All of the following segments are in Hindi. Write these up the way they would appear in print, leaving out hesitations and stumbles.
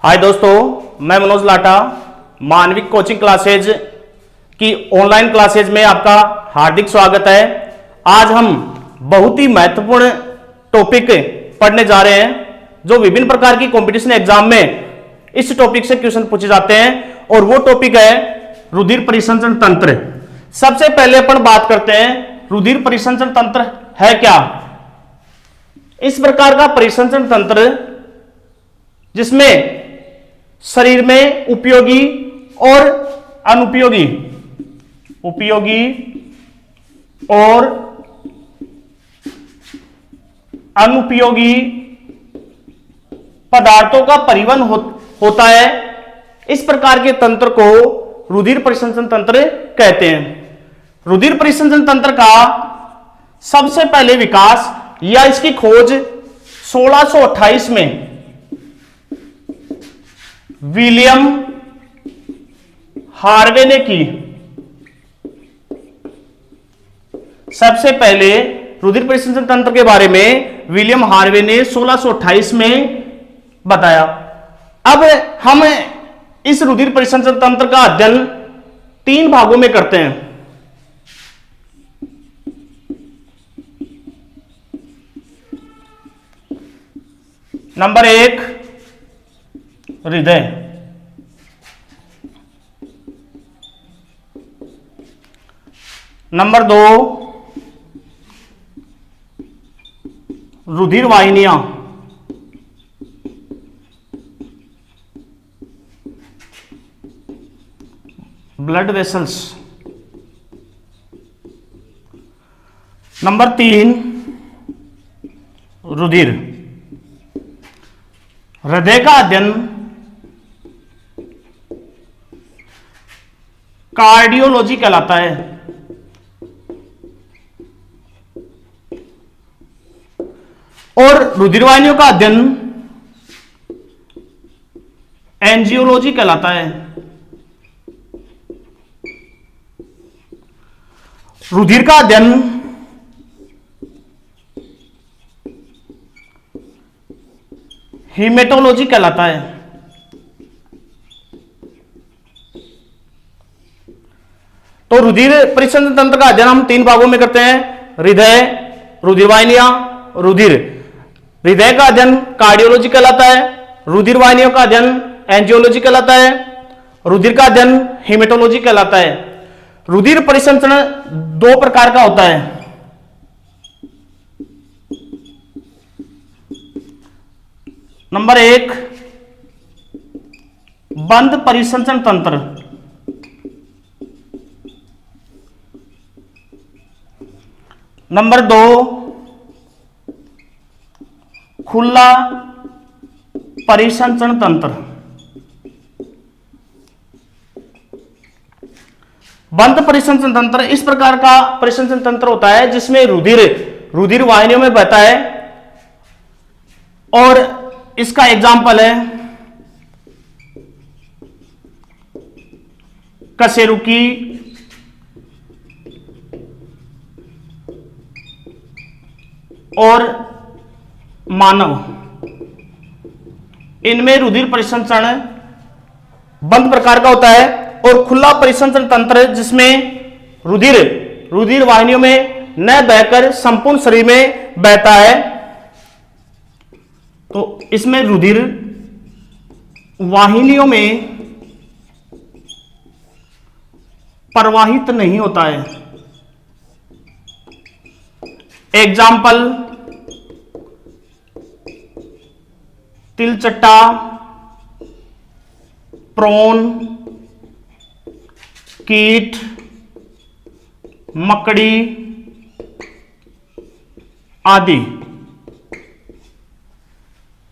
हाय दोस्तों, मैं मनोज लाटा मानविक कोचिंग क्लासेज की ऑनलाइन क्लासेज में आपका हार्दिक स्वागत है। आज हम बहुत ही महत्वपूर्ण टॉपिक पढ़ने जा रहे हैं जो विभिन्न प्रकार की कंपटीशन एग्जाम में इस टॉपिक से क्वेश्चन पूछे जाते हैं और वो टॉपिक है रुधिर परिसंचरण तंत्र। सबसे पहले अपन बात करते हैं रुधिर परिसंचरण तंत्र है क्या। इस प्रकार का परिसंचरण तंत्र जिसमें शरीर में उपयोगी और अनुपयोगी और अनुपयोगी पदार्थों का परिवहन होता है। इस प्रकार के तंत्र को रुधिर परिसंचरण तंत्र कहते हैं। रुधिर परिसंचरण तंत्र का सबसे पहले विकास या इसकी खोज 1628 में विलियम हार्वे ने की। सबसे पहले रुधिर परिसंचरण तंत्र के बारे में विलियम हार्वे ने 1628 में बताया। अब हम इस रुधिर परिसंचरण तंत्र का अध्ययन 3 भागों में करते हैं। नंबर 1 हृदय, नंबर 2 रुधिर वाहिनियां, ब्लड वेसल्स, नंबर 3 रुधिर। हृदय का अध्ययन कार्डियोलॉजी कहलाता है और रुधिर वाहिनियों का अध्ययन एंजियोलॉजी कहलाता है। रुधिर का अध्ययन हीमेटोलॉजी कहलाता है। तो रुधिर परिसंचरण तंत्र का अध्ययन हम 3 भागों में करते हैं: हृदय, रुधिर वाहिनियां, रुधिर। हृदय का अध्ययन कार्डियोलॉजी कहलाता है, रुधिर वाहिनियों का अध्ययन एंजियोलॉजी कहलाता है, रुधिर का अध्ययन हीमेटोलॉजी कहलाता है। रुधिर परिसंचरण 2 प्रकार का होता है। नंबर 1 बंद परिसंचरण तंत्र, नंबर 2 खुला परिसंचरण तंत्र। बंद परिसंचरण तंत्र इस प्रकार का परिसंचरण तंत्र होता है जिसमें रुधिर वाहिनियों में बहता है और इसका एग्जाम्पल है कशेरुकी, और मानव। इनमें रुधिर परिसंचरण बंद प्रकार का होता है और खुला परिसंचरण तंत्र जिसमें रुधिर वाहिनियों में न बहकर संपूर्ण शरीर में बहता है। तो इसमें रुधिर वाहिनियों में प्रवाहित नहीं होता है। एग्जाम्पल तिलचट्टा, प्रॉन, कीट, मकड़ी आदि।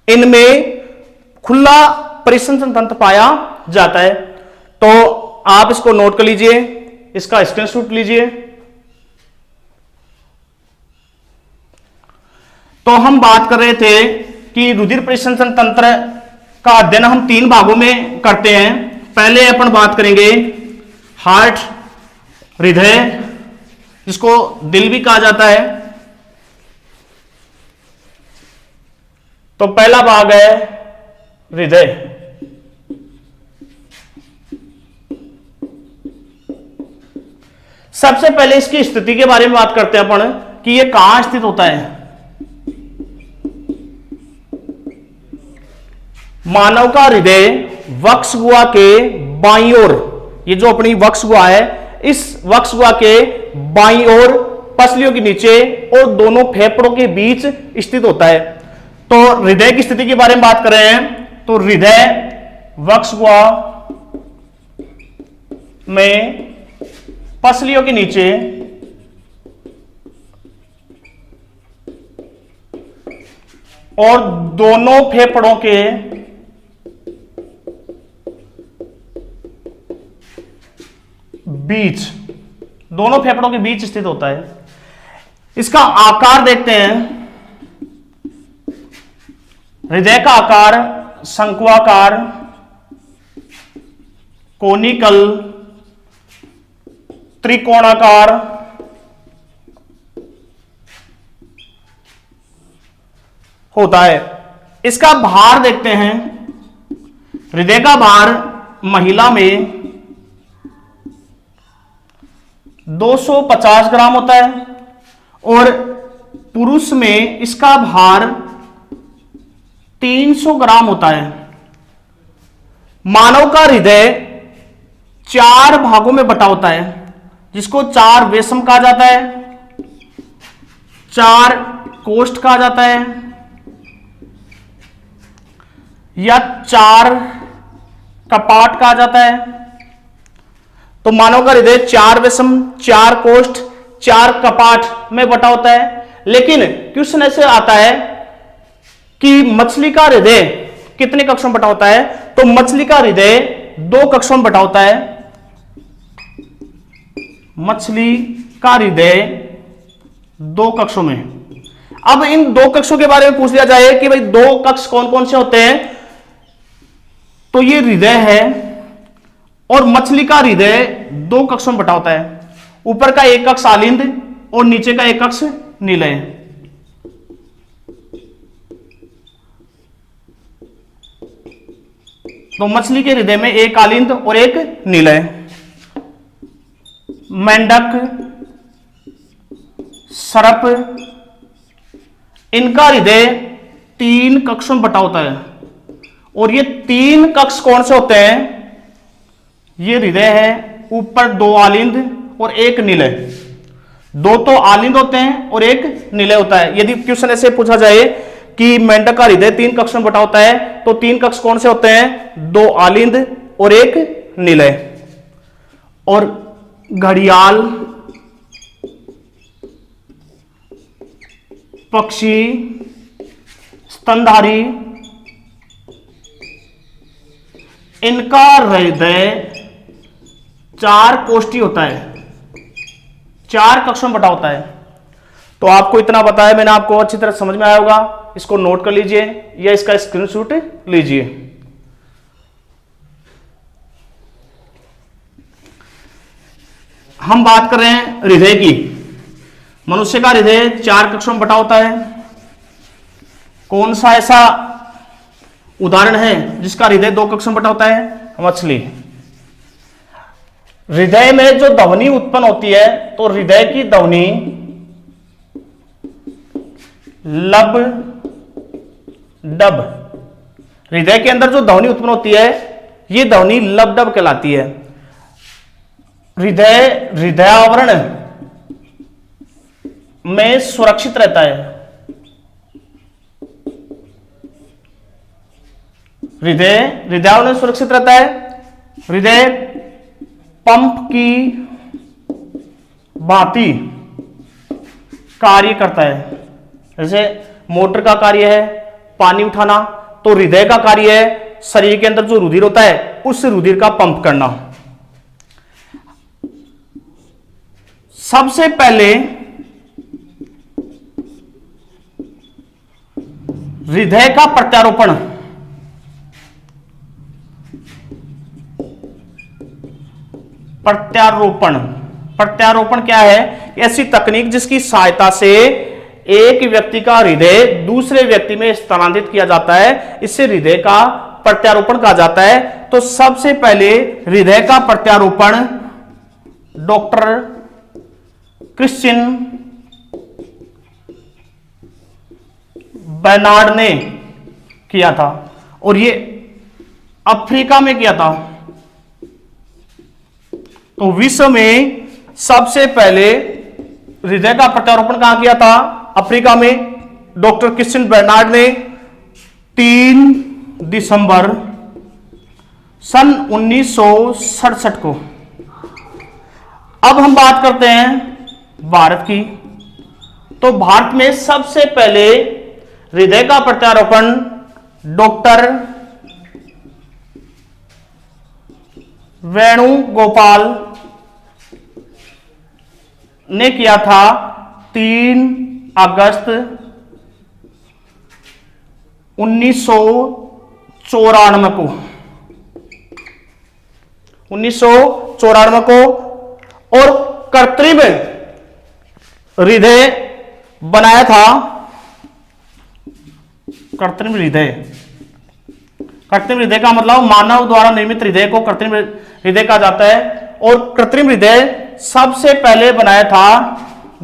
इनमें खुला परिसंचरण तंत्र पाया जाता है। तो आप इसको नोट कर लीजिए, इसका स्क्रीनशॉट लीजिए। तो हम बात कर रहे थे कि रुधिर परिसंचरण तंत्र का अध्ययन हम 3 भागों में करते हैं। पहले अपन बात करेंगे हार्ट, हृदय, जिसको दिल भी कहा जाता है। तो पहला भाग है हृदय। सबसे पहले इसकी स्थिति के बारे में बात करते हैं अपन कि ये कहां स्थित होता है। मानव का हृदय वक्ष गुहा के बाईं ओर, ये जो अपनी वक्ष गुहा है, इस वक्ष गुहा के बाईं ओर पसलियों के नीचे और दोनों फेफड़ों के बीच स्थित होता है। तो हृदय की स्थिति के बारे में बात कर रहे हैं तो हृदय वक्ष गुहा में पसलियों के नीचे और दोनों फेफड़ों के बीच, दोनों फेफड़ों के बीच स्थित होता है। इसका आकार देखते हैं। हृदय का आकार शंक्वाकार, कोनिकल, त्रिकोणाकार होता है। इसका भार देखते हैं। हृदय का भार महिला में 250 ग्राम होता है और पुरुष में इसका भार 300 ग्राम होता है। मानव का हृदय 4 भागों में बटा होता है, जिसको 4 वेशम कहा जाता है, 4 कोष्ठ कहा जाता है या 4 कपाट कहा जाता है। तो मानव का हृदय 4 वेशम, 4 कोष्ठ, 4 कपाट में बटा होता है। लेकिन क्वेश्चन ऐसे आता है कि मछली का हृदय कितने कक्षों में बटा होता है। तो मछली का हृदय 2 कक्षों में बटा होता है। मछली का हृदय 2 कक्षों में। अब इन 2 कक्षों के बारे में पूछ लिया जाए कि भाई 2 कक्ष कौन कौन से होते हैं, तो ये हृदय है और मछली का हृदय 2 कक्षों में बटा होता है। ऊपर का एक कक्ष आलिंद और नीचे का एक कक्ष निलय। तो मछली के हृदय में एक आलिंद और एक निलय। मेंढक, सर्प, इनका हृदय 3 कक्षों में बटा होता है। और ये 3 कक्ष कौन से होते हैं? ये हृदय है, ऊपर 2 आलिंद और एक निलय। 2 तो आलिंद होते हैं और एक निलय होता है। यदि क्वेश्चन ऐसे पूछा जाए कि मेंढक का हृदय 3 कक्ष में बटा होता है, तो 3 कक्ष कौन से होते हैं? 2 आलिंद और एक निलय। और घड़ियाल, पक्षी, स्तनधारी, इनका हृदय 4 कोष्ठी होता है, 4 कक्षों में बटा होता है। तो आपको इतना बताया मैंने, आपको अच्छी तरह समझ में आया होगा। इसको नोट कर लीजिए या इसका स्क्रीनशॉट लीजिए। हम बात कर रहे हैं हृदय की। मनुष्य का हृदय 4 कक्षों में बटा होता है। कौन सा ऐसा उदाहरण है जिसका हृदय 2 कक्षों में बटा होता है? मछली। हृदय में जो ध्वनि उत्पन्न होती है, तो हृदय की ध्वनि लब डब। हृदय के अंदर जो ध्वनि उत्पन्न होती है, ये ध्वनि लब डब कहलाती है। हृदयावरण में सुरक्षित रहता है। हृदयावरण में सुरक्षित रहता है। हृदय पंप की भांति कार्य करता है। जैसे मोटर का कार्य है पानी उठाना, तो हृदय का कार्य है शरीर के अंदर जो रुधिर होता है उस रुधिर का पंप करना। सबसे पहले हृदय का प्रत्यारोपण प्रत्यारोपण क्या है? ऐसी तकनीक जिसकी सहायता से एक व्यक्ति का हृदय दूसरे व्यक्ति में स्थानांतरित किया जाता है, इससे हृदय का प्रत्यारोपण कहा जाता है। तो सबसे पहले हृदय का प्रत्यारोपण डॉक्टर क्रिश्चियन बर्नार्ड ने किया था और ये अफ्रीका में किया था। तो विश्व में सबसे पहले हृदय का प्रत्यारोपण कहां किया था? अफ्रीका में। डॉक्टर क्रिश्चियन बर्नार्ड ने 3 दिसंबर सन 1967 को। अब हम बात करते हैं भारत की। तो भारत में सबसे पहले हृदय का प्रत्यारोपण डॉक्टर वेणुगोपाल ने किया था 3 अगस्त 1994 को। 1994 को। और कृत्रिम हृदय बनाया था। कृत्रिम हृदय, कृत्रिम हृदय का मतलब मानव द्वारा निर्मित हृदय को कृत्रिम हृदय कहा जाता है। और कृत्रिम हृदय सबसे पहले बनाया था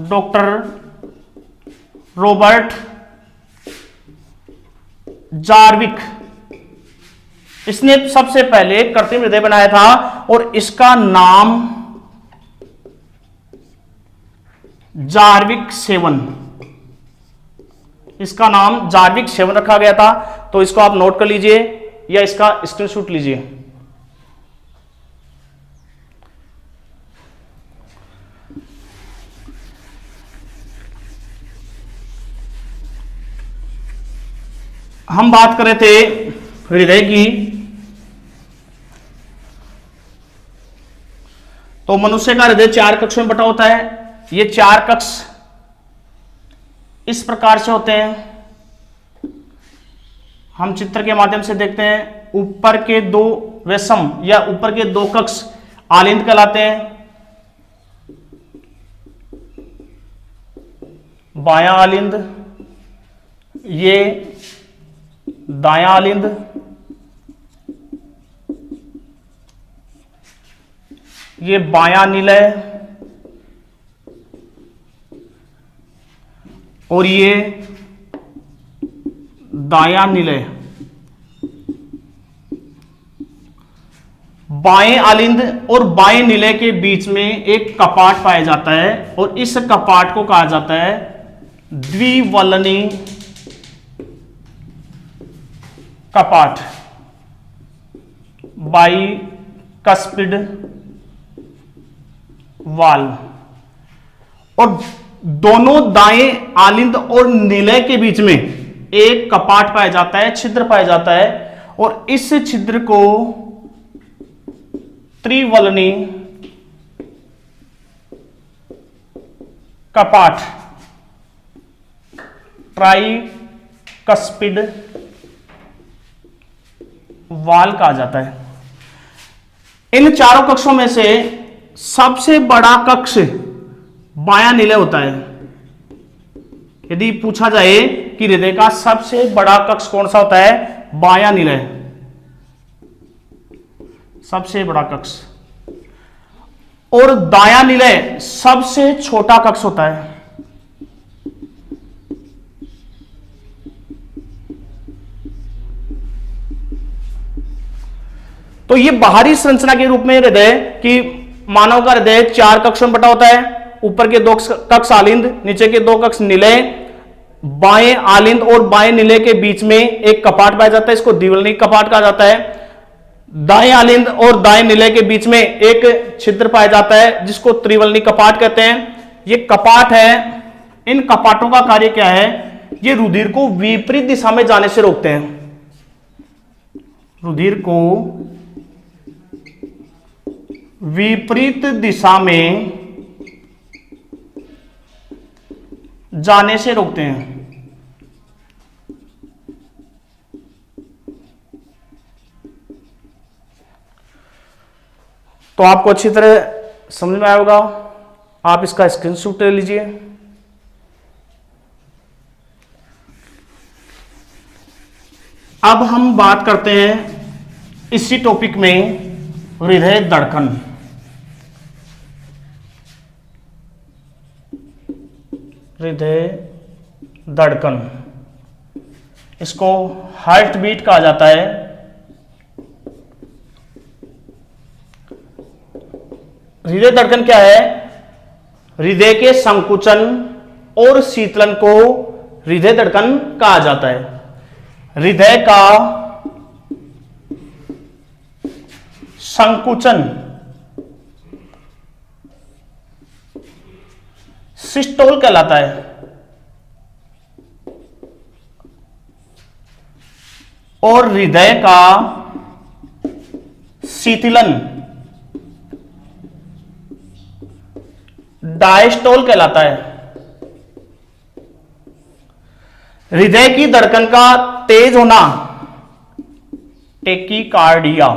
डॉक्टर रॉबर्ट जार्विक। इसने सबसे पहले कृत्रिम हृदय बनाया था और इसका नाम जार्विक 7, इसका नाम जार्विक 7 रखा गया था। तो इसको आप नोट कर लीजिए या इसका स्क्रीनशॉट लीजिए। हम बात कर रहे थे हृदय की। तो मनुष्य का हृदय 4 कक्षों में बटा होता है। ये 4 कक्ष इस प्रकार से होते हैं, हम चित्र के माध्यम से देखते हैं। ऊपर के 2 विषम या ऊपर के 2 कक्ष आलिंद कहलाते हैं। बायां आलिंद, ये दायां आलिंद। ये बायां निलय और ये दायां निलय। बाएं आलिंद और बाएं निलय के बीच में एक कपाट पाया जाता है और इस कपाट को कहा जाता है द्विवल्लनी कपाट, बाइकस्पिड वाल्व। और दोनों दाएं आलिंद और निलय के बीच में एक कपाट पाया जाता है, छिद्र पाया जाता है और इस छिद्र को त्रिवल्लनी कपाट, ट्राइकस्पिड वाल कहा जाता है। इन चारों कक्षों में से सबसे बड़ा कक्ष बायां निलय होता है। यदि पूछा जाए कि हृदय का सबसे बड़ा कक्ष कौन सा होता है? बायां निलय, सबसे बड़ा कक्ष। और दायां निलय सबसे छोटा कक्ष होता है। तो ये बाहरी संरचना के रूप में हृदय की, मानव का हृदय 4 कक्षों में बटा होता है। ऊपर के 2 कक्ष आलिंद, नीचे के 2 कक्ष निलय। बाएं आलिंद और बाएं निलय के बीच में एक कपाट पाया जाता है, इसको द्विवल्लनी कपाट कहा जाता है। दाएं आलिंद और दाएं निलय के बीच में एक छिद्र पाया जाता है जिसको त्रिवल्लनी कपाट कहते हैं। ये कपाट है। इन कपाटों का कार्य क्या है? ये रुधिर को विपरीत दिशा में जाने से रोकते हैं। रुधिर को विपरीत दिशा में जाने से रोकते हैं। तो आपको अच्छी तरह समझ में आया होगा। आप इसका स्क्रीनशॉट ले लीजिए। अब हम बात करते हैं इसी टॉपिक में हृदय धड़कन। हृदय धड़कन, इसको हार्ट बीट कहा जाता है। हृदय धड़कन क्या है? हृदय के संकुचन और शीतलन को हृदय धड़कन कहा जाता है। हृदय का संकुचन सिस्टोल कहलाता है और हृदय का शीतलन डायस्टोल कहलाता है। हृदय की धड़कन का तेज होना टेकीकार्डिया,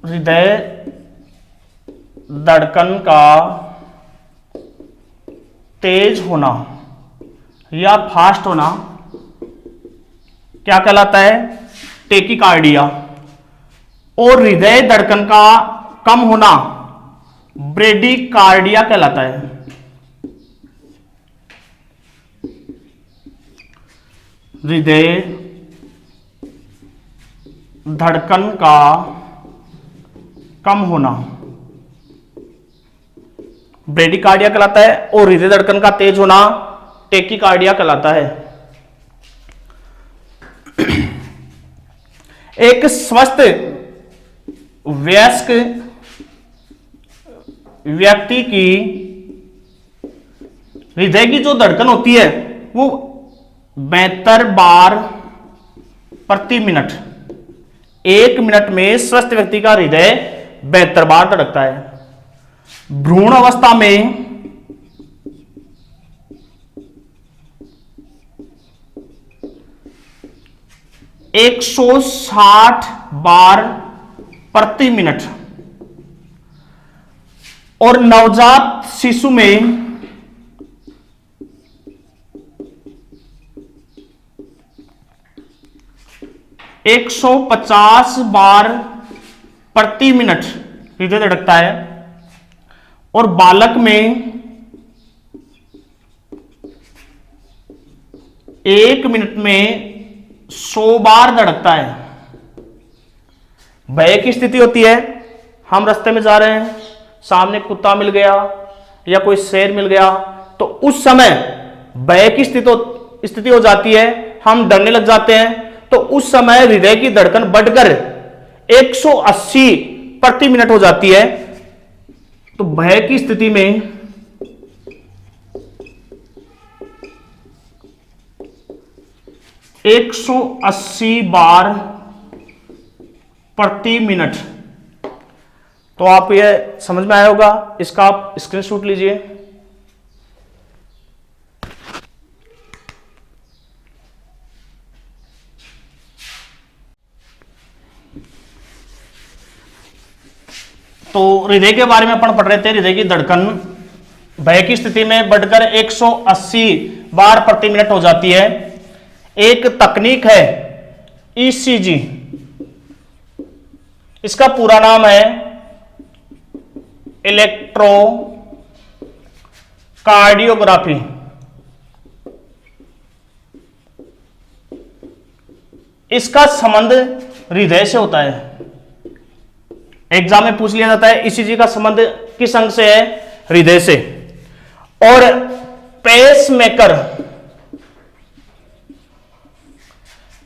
हृदय धड़कन का तेज होना या फास्ट होना क्या कहलाता है? टेकीकार्डिया। और हृदय धड़कन का कम होना ब्रेडीकार्डिया कहलाता है। हृदय धड़कन का कम होना ब्रेडीकार्डिया कहलाता है और हृदय धड़कन का तेज होना टेकीकार्डिया कहलाता है। एक स्वस्थ वयस्क व्यक्ति की हृदय की जो धड़कन होती है वो 72 बार प्रति मिनट, 1 मिनट में स्वस्थ व्यक्ति का हृदय 72 बार धड़कता है। भ्रूण अवस्था में एक 160 बार प्रति मिनट और नवजात शिशु में 150 बार प्रति मिनट हृदय धड़कता है और बालक में 1 मिनट में 100 बार धड़कता है। भय की स्थिति होती है, हम रास्ते में जा रहे हैं, सामने कुत्ता मिल गया या कोई शेर मिल गया, तो उस समय भय की स्थिति हो जाती है, हम डरने लग जाते हैं। तो उस समय हृदय की धड़कन बढ़कर 180 प्रति मिनट हो जाती है। तो भय की स्थिति में 180 बार प्रति मिनट। तो आप ये समझ में आया होगा, इसका आप स्क्रीनशॉट लीजिए। तो हृदय के बारे में अपन पढ़ रहे थे। हृदय की धड़कन भय की स्थिति में बढ़कर 180 बार प्रति मिनट हो जाती है। एक तकनीक है ईसीजी, इसका पूरा नाम है इलेक्ट्रोकार्डियोग्राफी। इसका संबंध हृदय से होता है। एग्जाम में पूछ लिया जाता है ईसीजी का संबंध किस अंग से है? हृदय से। और पेसमेकर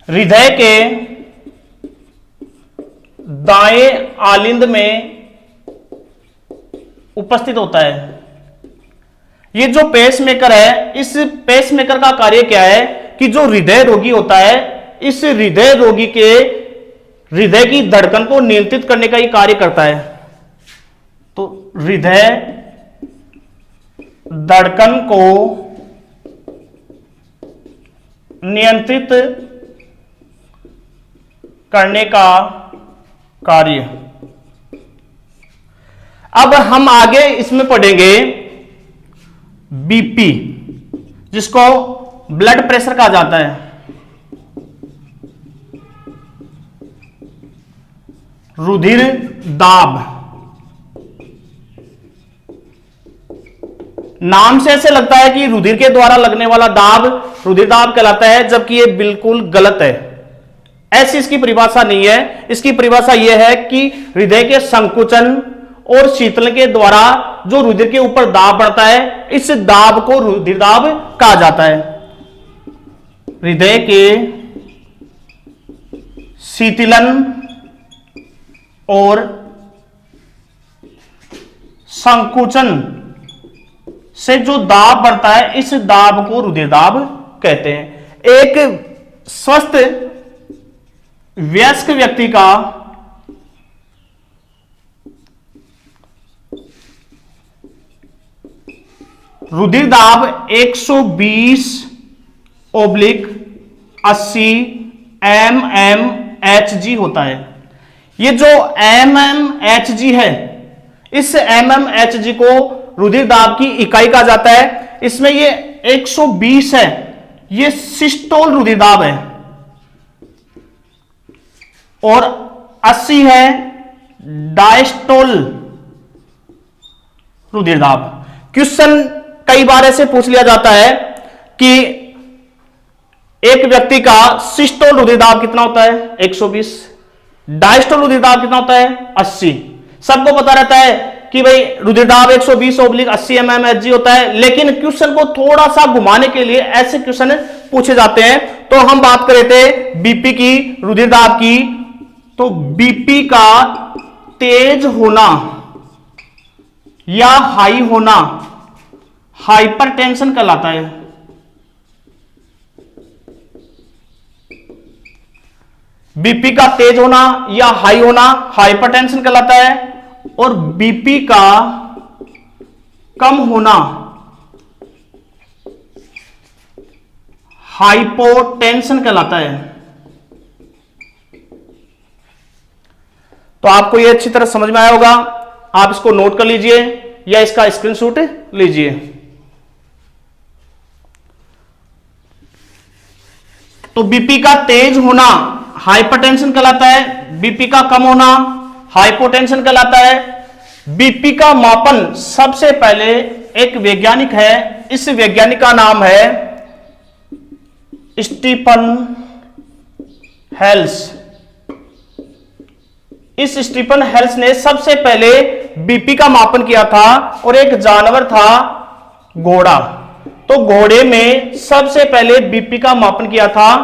हृदय के दाएं आलिंद में उपस्थित होता है। ये जो पेसमेकर है, इस पेसमेकर का कार्य क्या है कि जो हृदय रोगी होता है, इस हृदय रोगी के हृदय की धड़कन को नियंत्रित करने का ही कार्य करता है। तो हृदय धड़कन को नियंत्रित करने का कार्य। अब हम आगे इसमें पढ़ेंगे बीपी, जिसको ब्लड प्रेशर कहा जाता है। रुधिर दाब, नाम से ऐसे लगता है कि रुधिर के द्वारा लगने वाला दाब रुधिर दाब कहलाता है, जबकि यह बिल्कुल गलत है। ऐसी इसकी परिभाषा नहीं है। इसकी परिभाषा यह है कि हृदय के संकुचन और शीतलन के द्वारा जो रुधिर के ऊपर दाब बढ़ता है, इस दाब को रुधिर दाब कहा जाता है। हृदय के शीतलन और संकुचन से जो दाब बढ़ता है, इस दाब को रुधिर दाब कहते हैं। एक स्वस्थ वयस्क व्यक्ति का रुधिर दाब 120/80 mmHg होता है। ये जो mmHg है, इस mmHg को रुधिर दाब की इकाई कहा जाता है। इसमें ये 120 है, ये सिस्टोल रुधिर दाब है, और 80 है डायस्टोल रुधिर दाब। क्वेश्चन कई बार ऐसे पूछ लिया जाता है कि एक व्यक्ति का सिस्टोल रुधिर दाब कितना होता है, 120, डायस्टोल रुधिर दाब कितना होता है, 80। सबको पता रहता है कि भाई रुधिर दाब 120/80 mmHg होता है, लेकिन क्वेश्चन को थोड़ा सा घुमाने के लिए ऐसे क्वेश्चन पूछे जाते हैं। तो हम बात कर रहे थे बीपी की, रुधिर दाब की, तो बीपी का तेज होना या हाई होना हाइपरटेंशन कहलाता है। बीपी का तेज होना या हाई होना हाइपरटेंशन कहलाता है, और बीपी का कम होना हाइपोटेंशन कहलाता है। तो आपको यह अच्छी तरह समझ में आया होगा। आप इसको नोट कर लीजिए या इसका स्क्रीनशॉट लीजिए। तो बीपी का तेज होना हाइपरटेंशन कहलाता है, बीपी का कम होना हाइपोटेंशन कहलाता है। बीपी का मापन सबसे पहले एक वैज्ञानिक है, इस वैज्ञानिक का नाम है स्टीफन हेल्स। इस स्टीफन हेल्स ने सबसे पहले बीपी का मापन किया था, और एक जानवर था घोड़ा। तो घोड़े में सबसे पहले बीपी का मापन किया था,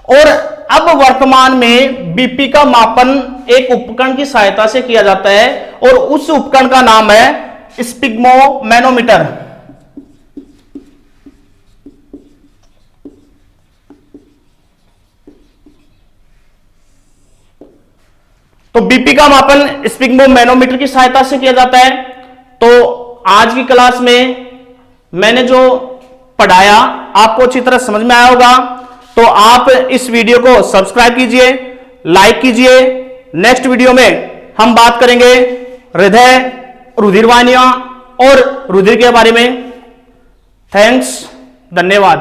और अब वर्तमान में बीपी का मापन एक उपकरण की सहायता से किया जाता है, और उस उपकरण का नाम है स्पिग्मोमैनोमीटर। तो बीपी का मापन स्पिग्मोमैनोमीटर की सहायता से किया जाता है। तो आज की क्लास में मैंने जो पढ़ाया आपको अच्छी तरह समझ में आया होगा। तो आप इस वीडियो को सब्सक्राइब कीजिए, लाइक कीजिए। नेक्स्ट वीडियो में हम बात करेंगे हृदय, रुधिर वाहिनियां और रुधिर के बारे में। थैंक्स, धन्यवाद।